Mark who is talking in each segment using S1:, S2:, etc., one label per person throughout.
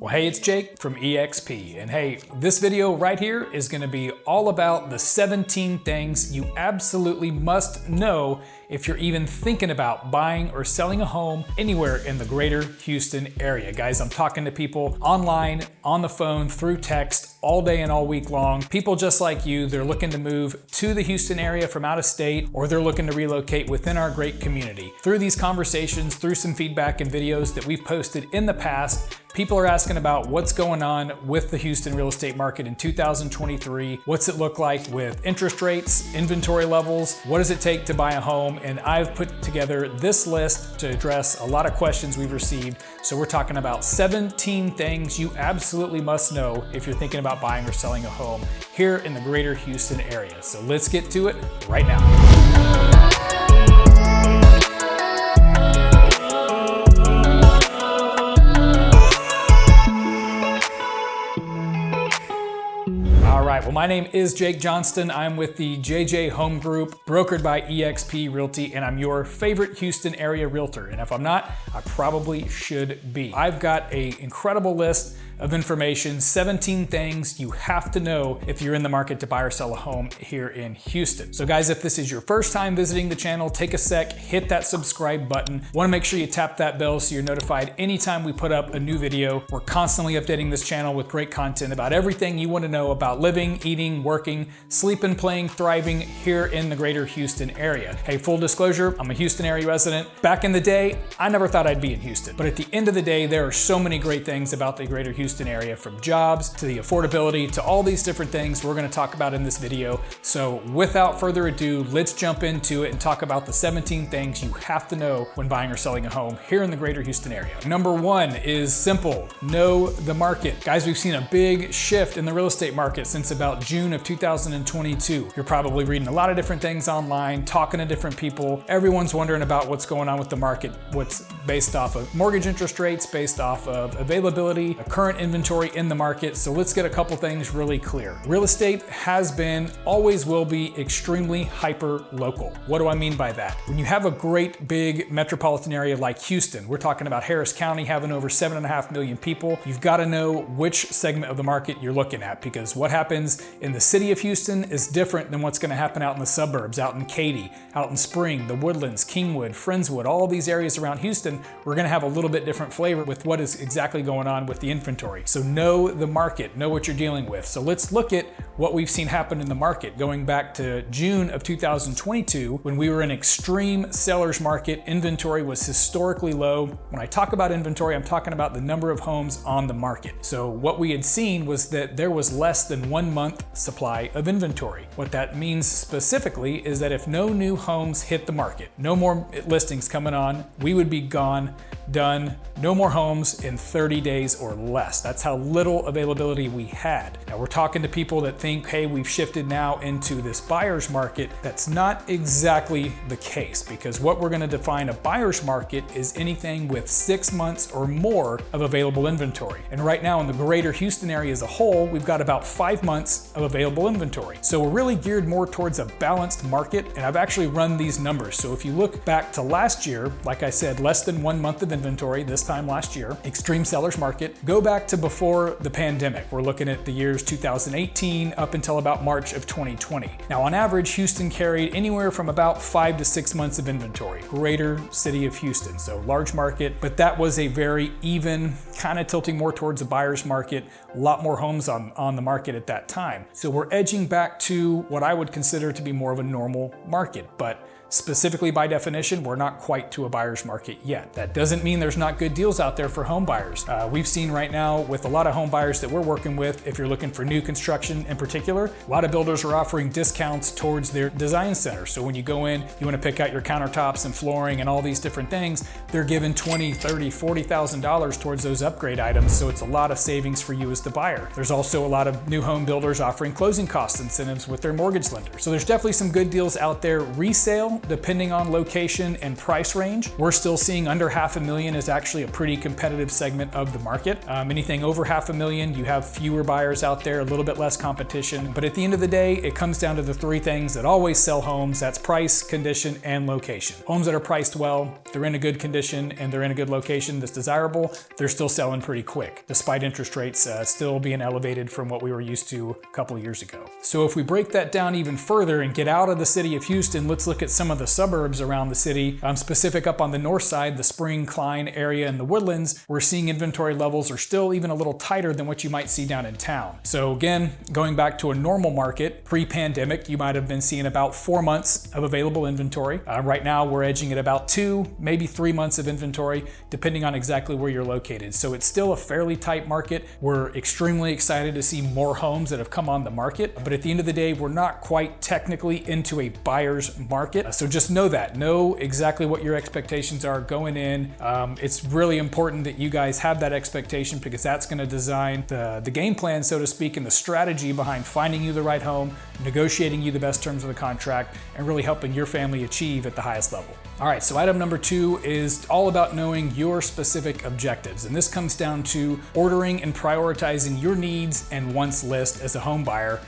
S1: Well, hey, it's Jake from EXP, and hey, this video right here is gonna be all about the 17 things you absolutely must know if you're even thinking about buying or selling a home anywhere in the greater Houston area. Guys, I'm talking to people online, on the phone, through text, all day and all week long. People just like you, they're looking to move to the Houston area from out of state, or they're looking to relocate within our great community. Through these conversations, through some feedback and videos that we've posted in the past, people are asking about what's going on with the Houston real estate market in 2023. What's it look like with interest rates, inventory levels? What does it take to buy a home? And I've put together this list to address a lot of questions we've received. So we're talking about 17 things you absolutely must know if you're thinking about buying or selling a home here in the greater Houston area. So let's get to it right now. Well, my name is Jake Johnston. I'm with the JJ Home Group, brokered by EXP Realty, and I'm your favorite Houston area realtor. And if I'm not, I probably should be. I've got an incredible list of information, 17 things you have to know if you're in the market to buy or sell a home here in Houston. So guys, if this is your first time visiting the channel, take a sec, hit that subscribe button. Want to make sure you tap that bell so you're notified anytime we put up a new video. We're constantly updating this channel with great content about everything you want to know about living, eating, working, sleeping, playing, thriving here in the greater Houston area. Hey, full disclosure, I'm a Houston area resident. Back in the day, I never thought I'd be in Houston. But at the end of the day, there are so many great things about the greater Houston area, from jobs to the affordability to all these different things we're going to talk about in this video. So without further ado, let's jump into it and talk about the 17 things you have to know when buying or selling a home here in the greater Houston area. Number one is simple: know the market. Guys, we've seen a big shift in the real estate market since about June of 2022. You're probably reading a lot of different things online, talking to different people. Everyone's wondering about what's going on with the market, what's based off of mortgage interest rates, based off of availability, a current inventory in the market. So let's get a couple things really clear. Real estate has been, always will be, extremely hyper local. What do I mean by that? When you have a great big metropolitan area like Houston, we're talking about Harris County having over 7.5 million people, you've got to know which segment of the market you're looking at, because what happens in the city of Houston is different than what's going to happen out in the suburbs, out in Katy, out in Spring, the Woodlands, Kingwood, Friendswood, all these areas around Houston. We're going to have a little bit different flavor with what is exactly going on with the inventory. So know the market, know what you're dealing with. So let's look at what we've seen happen in the market going back to June of 2022, when we were in extreme seller's market. Inventory was historically low. When I talk about inventory, I'm talking about the number of homes on the market. So what we had seen was that there was less than 1 month supply of inventory. What that means specifically is that if no new homes hit the market, no more listings coming on, we would be gone, done, no more homes in 30 days or less. That's how little availability we had. Now we're talking to people that think, hey, we've shifted now into this buyer's market. That's not exactly the case, because what we're going to define a buyer's market is anything with 6 months or more of available inventory. And right now in the greater Houston area as a whole, we've got about 5 months of available inventory. So we're really geared more towards a balanced market. And I've actually run these numbers. So if you look back to last year, like I said, less than 1 month of inventory this time last year, extreme seller's market. Go back to before the pandemic. We're looking at the years 2018 up until about March of 2020. Now on average, Houston carried anywhere from about 5 to 6 months of inventory. Greater city of Houston, so large market, but that was a very even, kind of tilting more towards a buyer's market, a lot more homes on the market at that time. So we're edging back to what I would consider to be more of a normal market, but specifically by definition, we're not quite to a buyer's market yet. That doesn't mean there's not good deals out there for home buyers. We've seen right now with a lot of home buyers that we're working with, if you're looking for new construction in particular, a lot of builders are offering discounts towards their design center. So when you go in, you want to pick out your countertops and flooring and all these different things, they're giving $20,000, $30,000, $40,000 towards those upgrade items. So it's a lot of savings for you as the buyer. There's also a lot of new home builders offering closing cost incentives with their mortgage lender. So there's definitely some good deals out there. Resale still, depending on location and price range, we're still seeing under $500,000 is actually a pretty competitive segment of the market. Anything over $500,000, you have fewer buyers out there, a little bit less competition. But at the end of the day, it comes down to the three things that always sell homes. That's price, condition, and location. Homes that are priced well, they're in a good condition, and they're in a good location that's desirable, they're still selling pretty quick, despite interest rates still being elevated from what we were used to a couple of years ago. So if we break that down even further and get out of the city of Houston, let's look at some of the suburbs around the city. Specific up on the north side, the Spring, Klein area and the Woodlands, we're seeing inventory levels are still even a little tighter than what you might see down in town. So again, going back to a normal market, pre-pandemic, you might have been seeing about 4 months of available inventory. Right now, we're edging at about 2, maybe 3 months of inventory, depending on exactly where you're located. So it's still a fairly tight market. We're extremely excited to see more homes that have come on the market, but at the end of the day, we're not quite technically into a buyer's market. So just know that. Know exactly what your expectations are going in. It's really important that you guys have that expectation, because that's going to design the game plan, so to speak, and the strategy behind finding you the right home, negotiating you the best terms of the contract, and really helping your family achieve at the highest level. All right, so item number 2 is all about knowing your specific objectives. And this comes down to ordering and prioritizing your needs and wants list as a home buyer.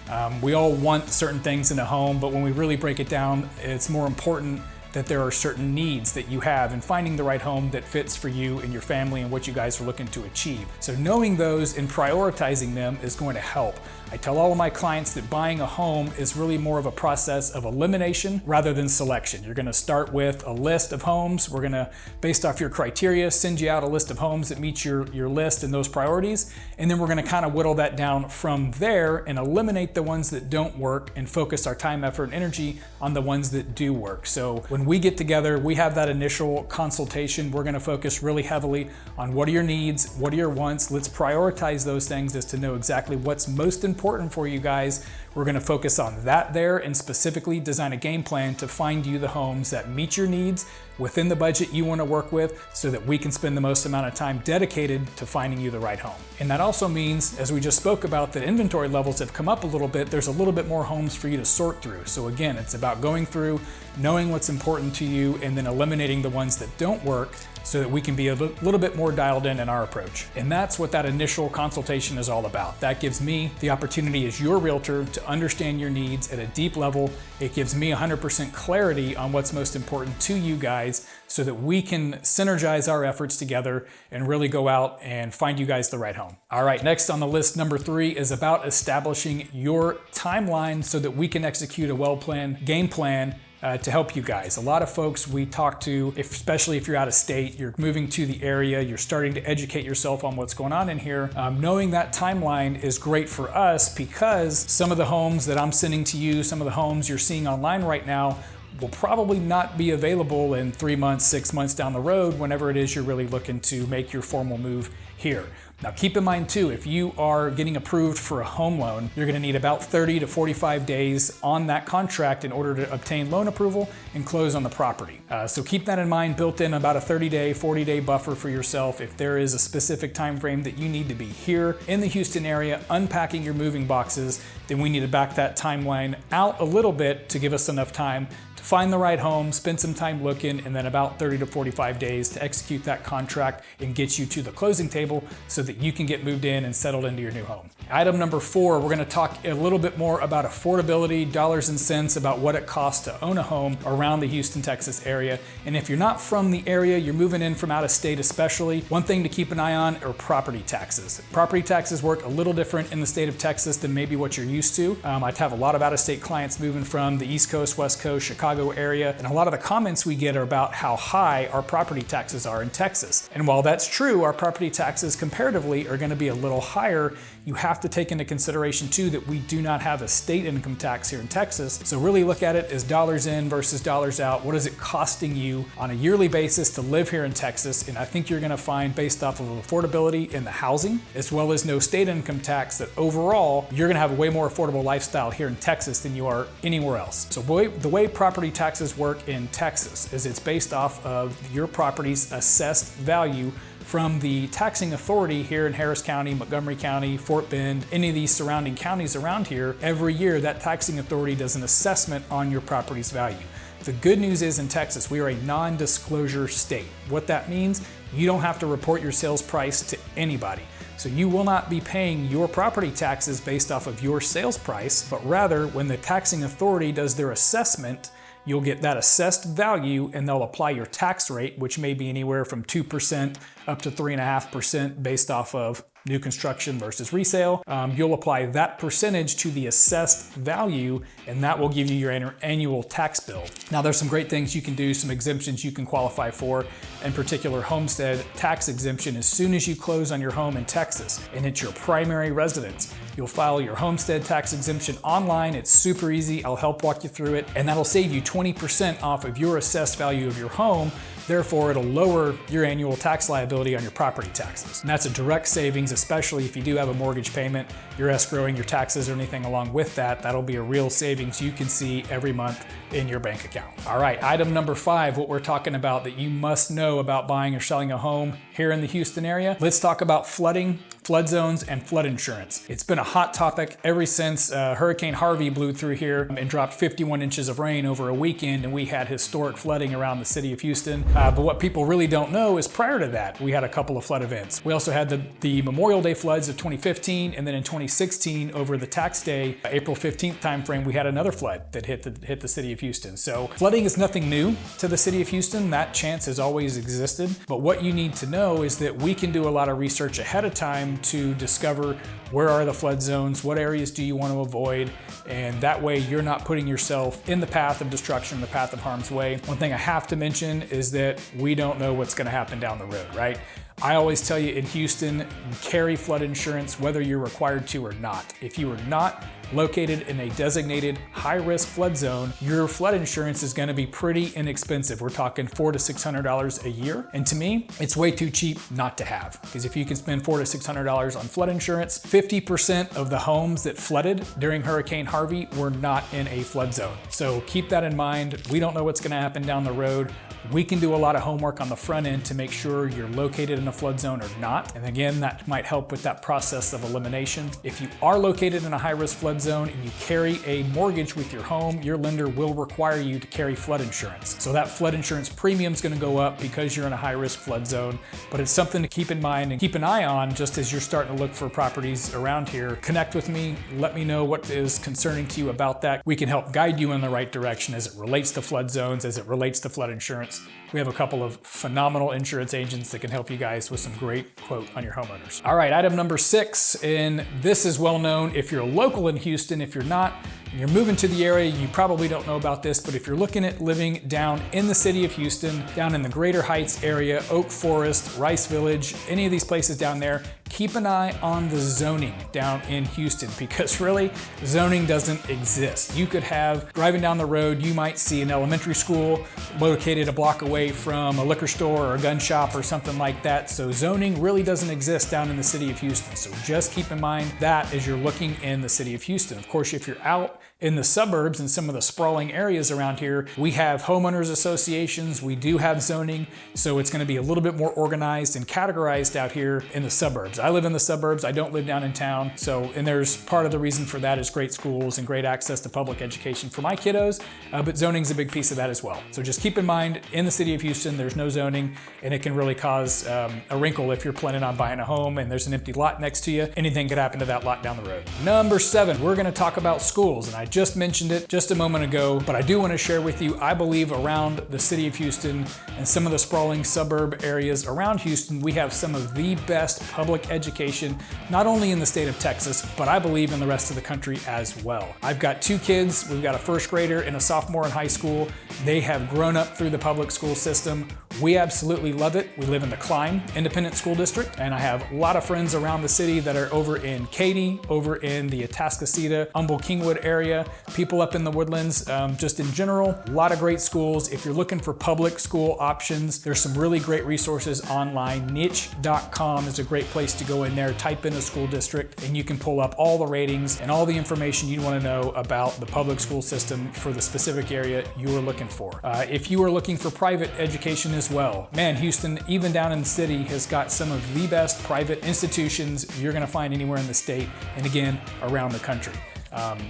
S1: We all want certain things in a home, but when we really break it down, it's more important that there are certain needs that you have, and finding the right home that fits for you and your family and what you guys are looking to achieve. So knowing those and prioritizing them is going to help. I tell all of my clients that buying a home is really more of a process of elimination rather than selection. You're gonna start with a list of homes. We're gonna, based off your criteria, send you out a list of homes that meet your list and those priorities. And then we're gonna kind of whittle that down from there and eliminate the ones that don't work and focus our time, effort, and energy on the ones that do work. So when we get together, we have that initial consultation. We're gonna focus really heavily on what are your needs, what are your wants. Let's prioritize those things as to know exactly what's most important for you guys. We're going to focus on that there and specifically design a game plan to find you the homes that meet your needs within the budget you want to work with, so that we can spend the most amount of time dedicated to finding you the right home. And that also means, as we just spoke about, that inventory levels have come up a little bit. There's a little bit more homes for you to sort through. So again, it's about going through, knowing what's important to you, and then eliminating the ones that don't work, so that we can be a little bit more dialed in our approach. And that's what that initial consultation is all about. That gives me the opportunity as your realtor to understand your needs at a deep level. It gives me 100% clarity on what's most important to you guys, so that we can synergize our efforts together and really go out and find you guys the right home. All right, next on the list, number 3, is about establishing your timeline so that we can execute a well-planned game plan to help you guys. A lot of folks we talk to, especially if you're out of state, you're moving to the area, you're starting to educate yourself on what's going on in here. Knowing that timeline is great for us, because some of the homes that I'm sending to you, some of the homes you're seeing online right now, will probably not be available in 3 months, 6 months down the road, whenever it is you're really looking to make your formal move here. Now keep in mind too, if you are getting approved for a home loan, you're gonna need about 30 to 45 days on that contract in order to obtain loan approval and close on the property. So keep that in mind, built in about a 30-day, 40-day buffer for yourself if there is a specific time frame that you need to be here in the Houston area unpacking your moving boxes. Then we need to back that timeline out a little bit to give us enough time to find the right home, spend some time looking, and then about 30 to 45 days to execute that contract and get you to the closing table so that you can get moved in and settled into your new home. Item number 4, we're gonna talk a little bit more about affordability, dollars and cents, about what it costs to own a home around the Houston, Texas area. And if you're not from the area, you're moving in from out of state especially, one thing to keep an eye on are property taxes. Property taxes work a little different in the state of Texas than maybe what you're used to. I have a lot of out-of-state clients moving from the East Coast, West Coast, Chicago area, and a lot of the comments we get are about how high our property taxes are in Texas. And while that's true, our property taxes comparatively are gonna be a little higher. You have to take into consideration too that we do not have a state income tax here in Texas. So really look at it as dollars in versus dollars out. What is it costing you on a yearly basis to live here in Texas? And I think you're gonna find, based off of affordability in the housing, as well as no state income tax, that overall, you're gonna have a way more affordable lifestyle here in Texas than you are anywhere else. So the way property taxes work in Texas is it's based off of your property's assessed value from the taxing authority here in Harris County, Montgomery County, Fort Bend, any of these surrounding counties around here. Every year, that taxing authority does an assessment on your property's value. The good news is in Texas, we are a non-disclosure state. What that means, you don't have to report your sales price to anybody. So you will not be paying your property taxes based off of your sales price, but rather when the taxing authority does their assessment, you'll get that assessed value and they'll apply your tax rate, which may be anywhere from 2% up to 3.5% based off of new construction versus resale. You'll apply that percentage to the assessed value, and that will give you your annual tax bill. Now, there's some great things you can do, some exemptions you can qualify for, in particular homestead tax exemption. As soon as you close on your home in Texas and it's your primary residence, you'll file your homestead tax exemption online. It's super easy. I'll help walk you through it, and that'll save you 20% off of your assessed value of your home. Therefore, it'll lower your annual tax liability on your property taxes. And that's a direct savings, especially if you do have a mortgage payment, you're escrowing your taxes or anything along with that. That'll be a real savings you can see every month in your bank account. All right, item number 5, what we're talking about that you must know about buying or selling a home here in the Houston area. Let's talk about flooding, flood zones, and flood insurance. It's been a hot topic ever since Hurricane Harvey blew through here and dropped 51 inches of rain over a weekend, and we had historic flooding around the city of Houston. But what people really don't know is prior to that, we had a couple of flood events. We also had the Memorial Day floods of 2015, and then in 2016, over the tax day, April 15th timeframe, we had another flood that hit the city of Houston. So flooding is nothing new to the city of Houston. That chance has always existed. But what you need to know is that we can do a lot of research ahead of time to discover where are the flood zones, what areas do you want to avoid, and that way you're not putting yourself in the path of destruction, the path of harm's way. One thing I have to mention is that we don't know what's going to happen down the road, right? I always tell you in Houston, carry flood insurance whether you're required to or not. If you are not located in a designated high-risk flood zone, your flood insurance is going to be pretty inexpensive. We're talking $400 to $600 a year. And to me, it's way too cheap not to have. Because if you can spend $400 to $600 on flood insurance, 50% of the homes that flooded during Hurricane Harvey were not in a flood zone. So keep that in mind. We don't know what's going to happen down the road. We can do a lot of homework on the front end to make sure you're located in a flood zone or not. And again, that might help with that process of elimination. If you are located in a high-risk flood zone and you carry a mortgage with your home, your lender will require you to carry flood insurance. So that flood insurance premium is going to go up because you're in a high-risk flood zone, but it's something to keep in mind and keep an eye on just as you're starting to look for properties around here. Connect with me, let me know what is concerning to you about that. We can help guide you in the right direction as it relates to flood zones, as it relates to flood insurance. We have a couple of phenomenal insurance agents that can help you guys with some great quote on your homeowners. All right, item number 6, and this is well known if you're local in Houston. If you're not, and you're moving to the area, you probably don't know about this, but if you're looking at living down in the city of Houston, down in the Greater Heights area, Oak Forest, Rice Village, any of these places down there, keep an eye on the zoning down in Houston, because really, zoning doesn't exist. You could have, driving down the road, you might see an elementary school located a block away from a liquor store or a gun shop or something like that. So zoning really doesn't exist down in the city of Houston. So just keep in mind that as you're looking in the city of Houston. Of course, if you're out in the suburbs and some of the sprawling areas around here, we have homeowners associations, we do have zoning, so it's going to be a little bit more organized and categorized out here in the suburbs. I live in the suburbs, I don't live down in town, and there's part of the reason for that is great schools and great access to public education for my kiddos, but zoning's a big piece of that as well. So just keep in mind, in the city of Houston, there's no zoning, and it can really cause a wrinkle if you're planning on buying a home and there's an empty lot next to you. Anything could happen to that lot down the road. Number 7, we're going to talk about schools, and I just mentioned it just a moment ago, but I do want to share with you, I believe around the city of Houston and some of the sprawling suburb areas around Houston, we have some of the best public education, not only in the state of Texas, but I believe in the rest of the country as well. I've got 2 kids. We've got a first grader and a sophomore in high school. They have grown up through the public school system. We absolutely love it. We live in the Klein Independent School District, and I have a lot of friends around the city that are over in Katy, over in the Atascocita, Humboldt-Kingwood area, people up in the Woodlands, just in general, a lot of great schools. If you're looking for public school options, there's some really great resources online. Niche.com is a great place to go in there, type in a school district, and you can pull up all the ratings and all the information you want to know about the public school system for the specific area you are looking for. If you are looking for private education as well, man, Houston, even down in the city, has got some of the best private institutions you're going to find anywhere in the state, and again, around the country.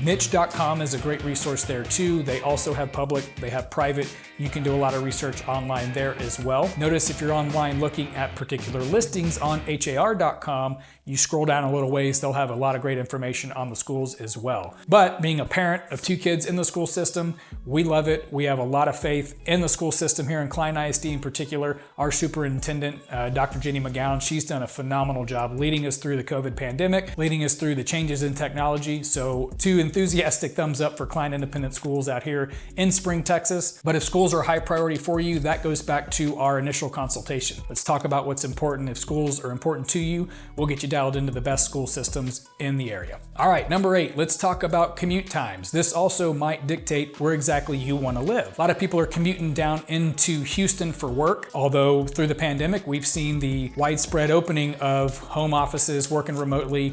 S1: Niche.com is a great resource there too. They also have public, they have private. You can do a lot of research online there as well. Notice if you're online looking at particular listings on har.com, you scroll down a little ways, they'll have a lot of great information on the schools as well. But being a parent of 2 kids in the school system, we love it. We have a lot of faith in the school system here in Klein ISD in particular. Our superintendent, Dr. Jenny McGowan, she's done a phenomenal job leading us through the COVID pandemic, leading us through the changes in technology. So 2 enthusiastic thumbs up for Klein Independent Schools out here in Spring, Texas. But if schools are a high priority for you, that goes back to our initial consultation. Let's talk about what's important. If schools are important to you, we'll get you dialed into the best school systems in the area. All right, number 8, let's talk about commute times. This also might dictate where exactly you want to live. A lot of people are commuting down into Houston for work, although through the pandemic, we've seen the widespread opening of home offices, working remotely.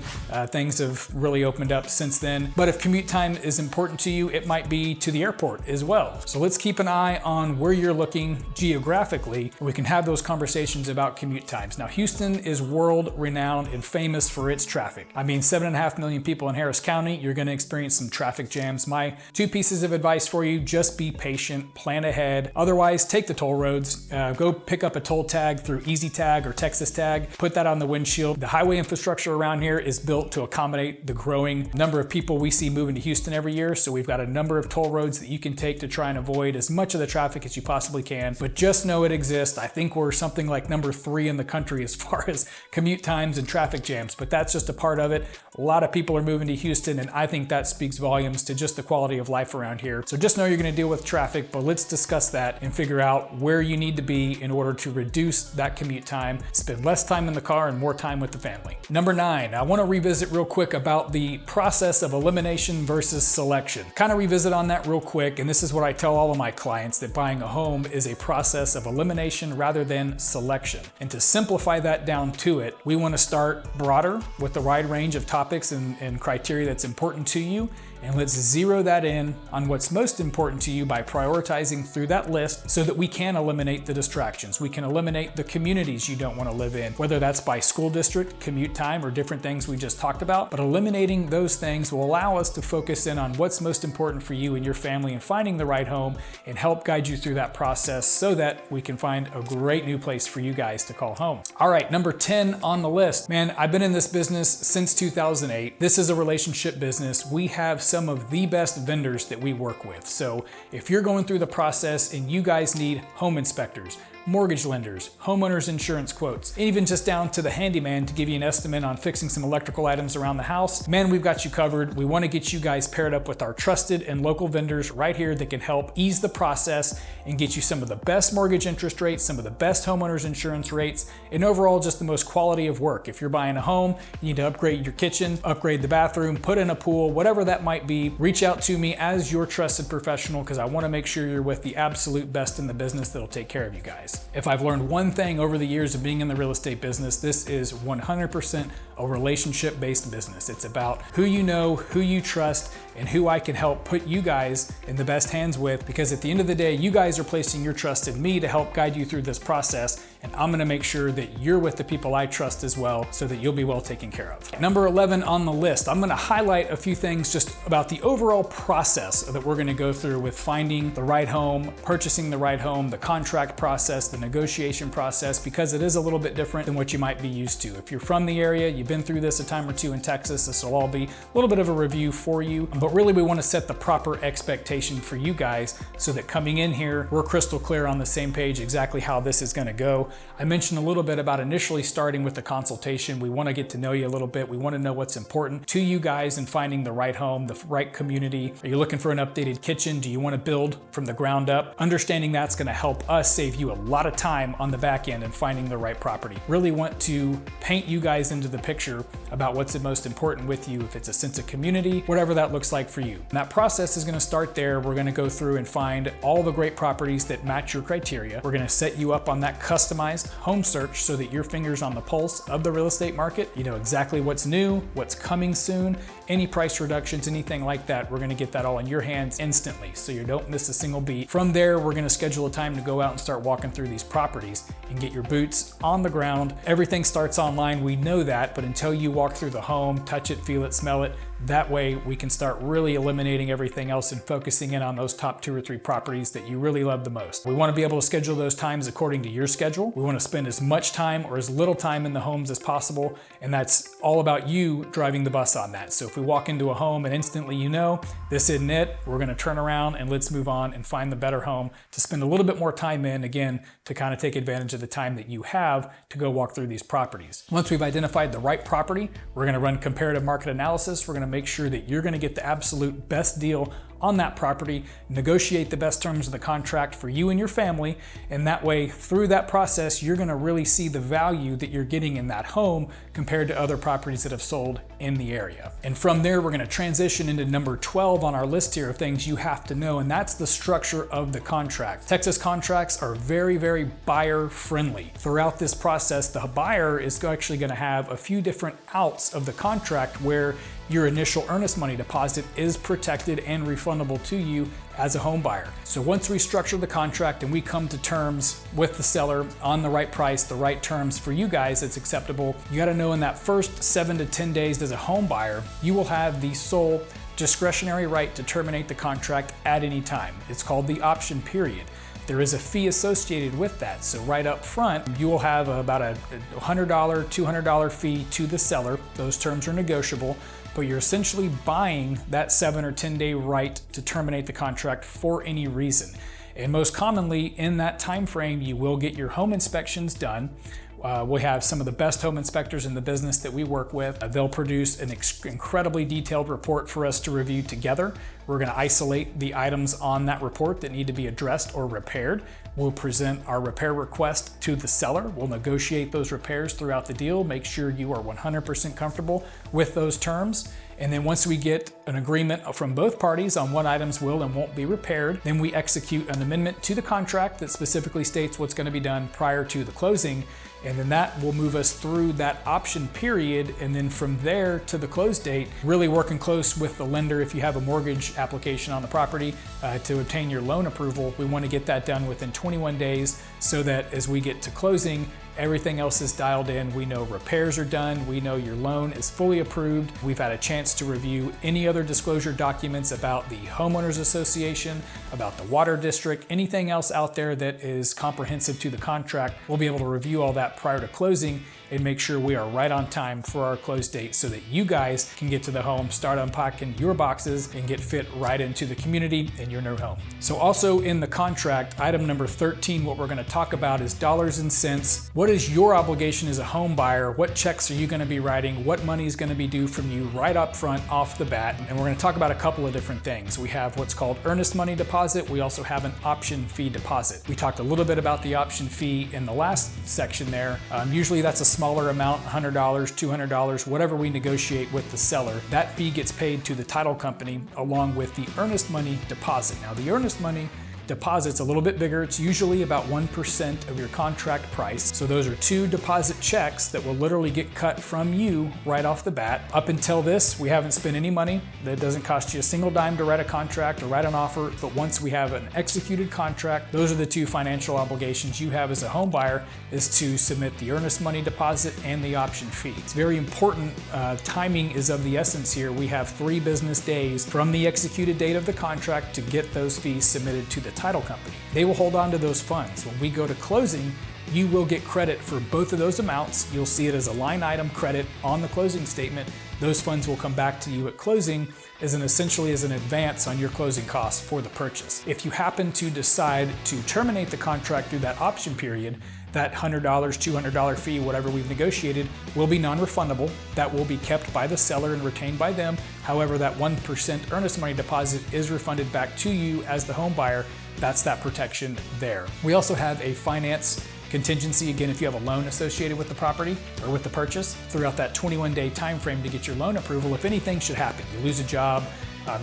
S1: Things have really opened up since then. But if commute time is important to you, it might be to the airport as well. So let's keep an eye on where you're looking geographically. We can have those conversations about commute times. Now, Houston is world renowned and famous for its traffic. I mean, 7.5 million people in Harris County, you're gonna experience some traffic jams. My 2 pieces of advice for you, just be patient, plan ahead. Otherwise, take the toll roads, go pick up a toll tag through Easy Tag or Texas Tag, put that on the windshield. The highway infrastructure around here is built to accommodate the growing number of people we see moving to Houston every year. So we've got a number of toll roads that you can take to try and avoid as much of the traffic as you possibly can, but just know it exists. I think we're something like number 3 in the country as far as commute times and traffic jams, but that's just a part of it. A lot of people are moving to Houston, and I think that speaks volumes to just the quality of life around here. So just know you're gonna deal with traffic, but let's discuss that and figure out where you need to be in order to reduce that commute time, spend less time in the car and more time with the family. Number 9, I wanna revisit real quick about the process of elimination versus selection. Kind of revisit on that real quick, and this is what I tell all of my clients, that buying a home is a process of elimination rather than selection. And to simplify that down to it, we wanna start broader with the wide range of topics and criteria that's important to you. And let's zero that in on what's most important to you by prioritizing through that list so that we can eliminate the distractions. We can eliminate the communities you don't want to live in, whether that's by school district, commute time, or different things we just talked about. But eliminating those things will allow us to focus in on what's most important for you and your family and finding the right home and help guide you through that process so that we can find a great new place for you guys to call home. All right, number 10 on the list. Man, I've been in this business since 2008. This is a relationship business. We have some of the best vendors that we work with. So if you're going through the process and you guys need home inspectors, mortgage lenders, homeowners insurance quotes, even just down to the handyman to give you an estimate on fixing some electrical items around the house, man, we've got you covered. We want to get you guys paired up with our trusted and local vendors right here that can help ease the process and get you some of the best mortgage interest rates, some of the best homeowners insurance rates, and overall just the most quality of work. If you're buying a home, you need to upgrade your kitchen, upgrade the bathroom, put in a pool, whatever that might be, reach out to me as your trusted professional because I want to make sure you're with the absolute best in the business that'll take care of you guys. If I've learned one thing over the years of being in the real estate business, this is 100% a relationship-based business. It's about who you know, who you trust, and who I can help put you guys in the best hands with, because at the end of the day, you guys are placing your trust in me to help guide you through this process, and I'm gonna make sure that you're with the people I trust as well so that you'll be well taken care of. Number 11 on the list, I'm gonna highlight a few things just about the overall process that we're gonna go through with finding the right home, purchasing the right home, the contract process, the negotiation process, because it is a little bit different than what you might be used to. If you're from the area, you've been through this a time or two in Texas, this will all be a little bit of a review for you, but really we wanna set the proper expectation for you guys so that coming in here, we're crystal clear on the same page exactly how this is gonna go. I mentioned a little bit about initially starting with the consultation. We wanna get to know you a little bit. We wanna know what's important to you guys in finding the right home, the right community. Are you looking for an updated kitchen? Do you wanna build from the ground up? Understanding that's gonna help us save you a lot of time on the back end and finding the right property. Really want to paint you guys into the picture about what's the most important with you, if it's a sense of community, whatever that looks like for you. And that process is gonna start there. We're gonna go through and find all the great properties that match your criteria. We're gonna set you up on that customized customized home search so that your finger's on the pulse of the real estate market. You know exactly what's new, what's coming soon, any price reductions, anything like that. We're gonna get that all in your hands instantly so you don't miss a single beat. From there, we're gonna schedule a time to go out and start walking through these properties and get your boots on the ground. Everything starts online, we know that, but until you walk through the home, touch it, feel it, smell it, that way we can start really eliminating everything else and focusing in on those top 2 or 3 properties that you really love the most. We want to be able to schedule those times according to your schedule. We want to spend as much time or as little time in the homes as possible, and that's all about you driving the bus on that. So if we walk into a home and instantly you know this isn't it, we're going to turn around and let's move on and find the better home to spend a little bit more time in, again, to kind of take advantage of the time that you have to go walk through these properties. Once we've identified the right property, we're going to run comparative market analysis. We're going to make sure that you're going to get the absolute best deal on that property, negotiate the best terms of the contract for you and your family, and that way through that process you're going to really see the value that you're getting in that home compared to other properties that have sold in the area. And from there we're going to transition into number 12 on our list here of things you have to know, and that's the structure of the contract. Texas contracts are very, very buyer friendly. Throughout this process, the buyer is actually going to have a few different outs of the contract where your initial earnest money deposit is protected and refundable to you as a home buyer. So once we structure the contract and we come to terms with the seller on the right price, the right terms for you guys that's acceptable, you got to know in that first 7 to 10 days as a home buyer, you will have the sole discretionary right to terminate the contract at any time. It's called the option period. There is a fee associated with that. So right up front, you will have about a $100, $200 fee to the seller. Those terms are negotiable, but you're essentially buying that 7 or 10 day right to terminate the contract for any reason. And most commonly in that time frame, you will get your home inspections done. We have some of the best home inspectors in the business that we work with. They'll produce an incredibly detailed report for us to review together. We're going to isolate the items on that report that need to be addressed or repaired. We'll present our repair request to the seller. We'll negotiate those repairs throughout the deal, make sure you are 100% comfortable with those terms. And then once we get an agreement from both parties on what items will and won't be repaired, then we execute an amendment to the contract that specifically states what's going to be done prior to the closing. And then that will move us through that option period. And then from there to the close date, really working close with the lender if you have a mortgage application on the property to obtain your loan approval. We want to get that done within 21 days so that as we get to closing, everything else is dialed in. We know repairs are done. We know your loan is fully approved. We've had a chance to review any other disclosure documents about the homeowners association, about the water district, anything else out there that is comprehensive to the contract. We'll be able to review all that prior to closing and make sure we are right on time for our close date so that you guys can get to the home, start unpacking your boxes, and get fit right into the community in your new home. So also in the contract, item number 13, what we're going to talk about is dollars and cents. What is your obligation as a home buyer? What checks are you going to be writing? What money is going to be due from you right up front off the bat? And we're going to talk about a couple of different things. We have what's called earnest money deposit. We also have an option fee deposit. We talked a little bit about the option fee in the last section there. Usually that's a smaller amount, $100, $200, whatever we negotiate with the seller. That fee gets paid to the title company along with the earnest money deposit. Now the earnest money deposit's a little bit bigger. It's usually about 1% of your contract price. So those are 2 deposit checks that will literally get cut from you right off the bat. Up until this, we haven't spent any money. That doesn't cost you a single dime to write a contract or write an offer. But once we have an executed contract, those are the 2 financial obligations you have as a home buyer, is to submit the earnest money deposit and the option fee. It's very important. Timing is of the essence here. We have 3 business days from the executed date of the contract to get those fees submitted to the title company. They will hold on to those funds. When we go to closing, you will get credit for both of those amounts. You'll see it as a line item credit on the closing statement. Those funds will come back to you at closing essentially as an advance on your closing costs for the purchase. If you happen to decide to terminate the contract through that option period, that $100, $200 fee, whatever we've negotiated, will be non-refundable. That will be kept by the seller and retained by them. However, that 1% earnest money deposit is refunded back to you as the home buyer. That's that protection there. We also have a finance contingency, again, if you have a loan associated with the property or with the purchase, throughout that 21-day time frame to get your loan approval. If anything should happen, you lose a job,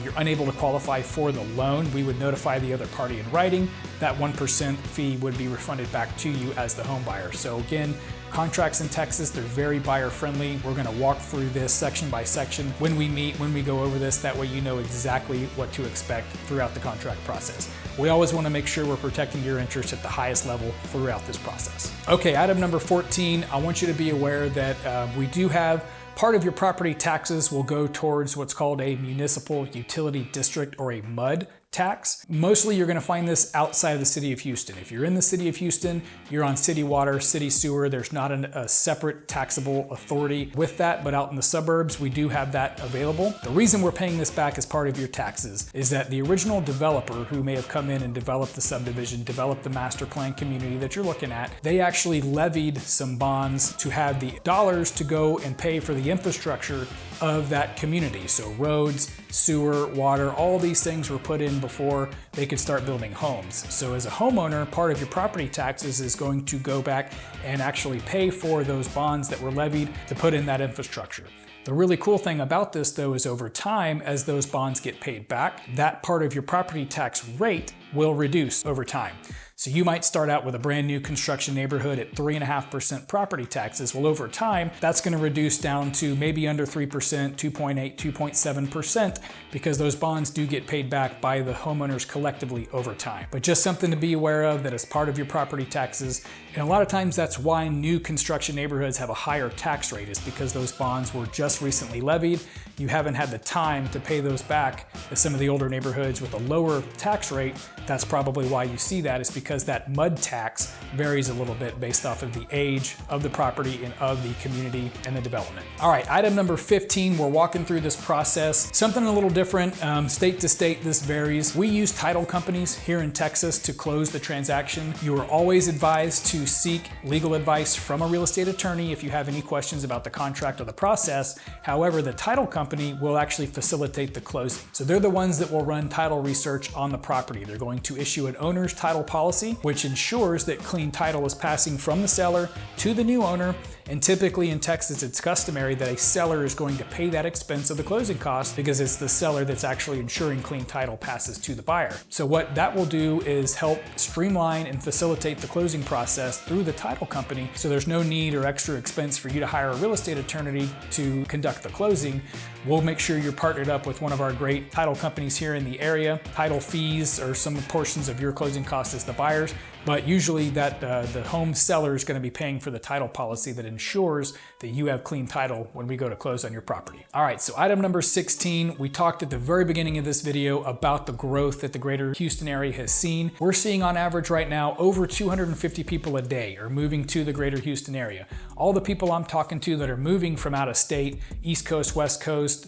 S1: you're unable to qualify for the loan, we would notify the other party in writing. That 1% fee would be refunded back to you as the home buyer. So again, contracts in Texas, they're very buyer friendly. We're gonna walk through this section by section when we meet, when we go over this. That way you know exactly what to expect throughout the contract process. We always wanna make sure we're protecting your interests at the highest level throughout this process. Okay, item number 14, I want you to be aware that we do have part of your property taxes will go towards what's called a municipal utility district, or a MUD tax. Mostly you're gonna find this outside of the city of Houston. If you're in the city of Houston, you're on city water, city sewer. There's not a separate taxable authority with that, but out in the suburbs, we do have that available. The reason we're paying this back as part of your taxes is that the original developer who may have come in and developed the subdivision, developed the master plan community that you're looking at, they actually levied some bonds to have the dollars to go and pay for the infrastructure of that community. So roads, sewer, water, all these things were put in before they could start building homes. So as a homeowner, part of your property taxes is going to go back and actually pay for those bonds that were levied to put in that infrastructure. The really cool thing about this though is over time, as those bonds get paid back, that part of your property tax rate will reduce over time. So you might start out with a brand new construction neighborhood at 3.5% property taxes. Well, over time, that's gonna reduce down to maybe under 3%, 2.8, 2.7%, because those bonds do get paid back by the homeowners collectively over time. But just something to be aware of, that as part of your property taxes, and a lot of times that's why new construction neighborhoods have a higher tax rate, is because those bonds were just recently levied. You haven't had the time to pay those back as some of the older neighborhoods with a lower tax rate. That's probably why you see that, is because that MUD tax varies a little bit based off of the age of the property and of the community and the development. All right, item number 15, we're walking through this process. Something a little different, state to state, this varies. We use title companies here in Texas to close the transaction. You are always advised to seek legal advice from a real estate attorney if you have any questions about the contract or the process. However, the title company will actually facilitate the closing. So they're the ones that will run title research on the property. They're going to issue an owner's title policy, which ensures that clean title is passing from the seller to the new owner. And typically in Texas, it's customary that a seller is going to pay that expense of the closing costs, because it's the seller that's actually ensuring clean title passes to the buyer. So what that will do is help streamline and facilitate the closing process through the title company. So there's no need or extra expense for you to hire a real estate attorney to conduct the closing. We'll make sure you're partnered up with one of our great title companies here in the area. Title fees are some portions of your closing costs as the buyers, but usually that the home seller is going to be paying for the title policy that ensures that you have clean title when we go to close on your property. All right, so item number 16, we talked at the very beginning of this video about the growth that the greater Houston area has seen. We're seeing on average right now over 250 people a day are moving to the greater Houston area. All the people I'm talking to that are moving from out of state, East Coast, West Coast,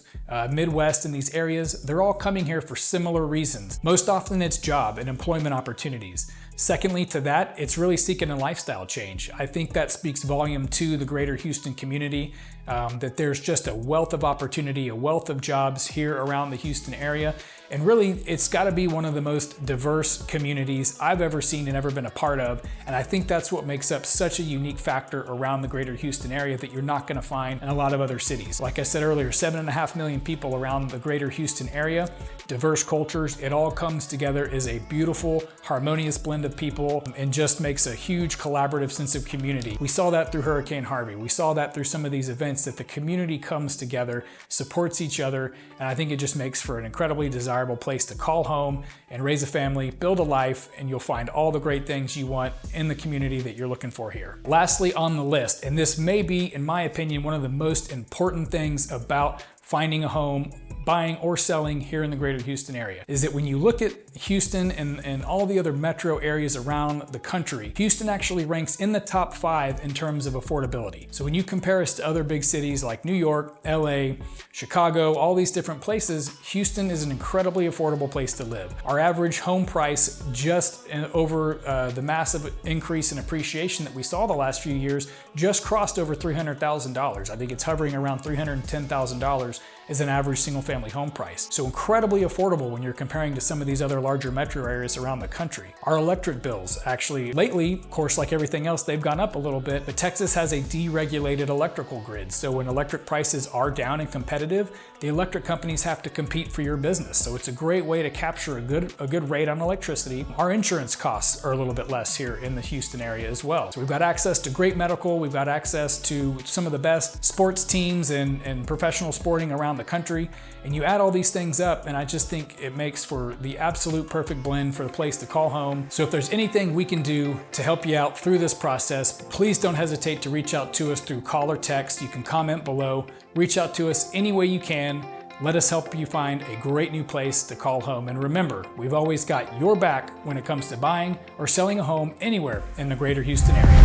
S1: Midwest, in these areas, they're all coming here for similar reasons. Most often it's job and employment opportunities. Secondly to that, it's really seeking a lifestyle change. I think that speaks volume to the greater Houston community, that there's just a wealth of opportunity, a wealth of jobs here around the Houston area. And really, it's gotta be one of the most diverse communities I've ever seen and ever been a part of. And I think that's what makes up such a unique factor around the greater Houston area that you're not gonna find in a lot of other cities. Like I said earlier, 7.5 million people around the greater Houston area, diverse cultures, it all comes together as a beautiful, harmonious blend of people, and just makes a huge collaborative sense of community. We saw that through Hurricane Harvey. We saw that through some of these events, that the community comes together, supports each other, and I think it just makes for an incredibly desirable place to call home and raise a family, build a life, and you'll find all the great things you want in the community that you're looking for here. Lastly on the list, and this may be, in my opinion, one of the most important things about finding a home, buying or selling here in the greater Houston area, is that when you look at Houston and all the other metro areas around the country, Houston actually ranks in the top 5 in terms of affordability. So when you compare us to other big cities like New York, LA, Chicago, all these different places, Houston is an incredibly affordable place to live. Our average home price, just over the massive increase in appreciation that we saw the last few years, just crossed over $300,000. I think it's hovering around $310,000 as an average single family home price. So incredibly affordable when you're comparing to some of these other larger metro areas around the country. Our electric bills actually lately, of course, like everything else, they've gone up a little bit, but Texas has a deregulated electrical grid. So when electric prices are down and competitive, the electric companies have to compete for your business. So it's a great way to capture a good rate on electricity. Our insurance costs are a little bit less here in the Houston area as well. So we've got access to great medical, we've got access to some of the best sports teams and professional sporting around the country. And you add all these things up, and I just think it makes for the absolute perfect blend for the place to call home. So if there's anything we can do to help you out through this process, please don't hesitate to reach out to us through call or text. You can comment below, reach out to us any way you can. Let us help you find a great new place to call home. And remember, we've always got your back when it comes to buying or selling a home anywhere in the greater Houston area.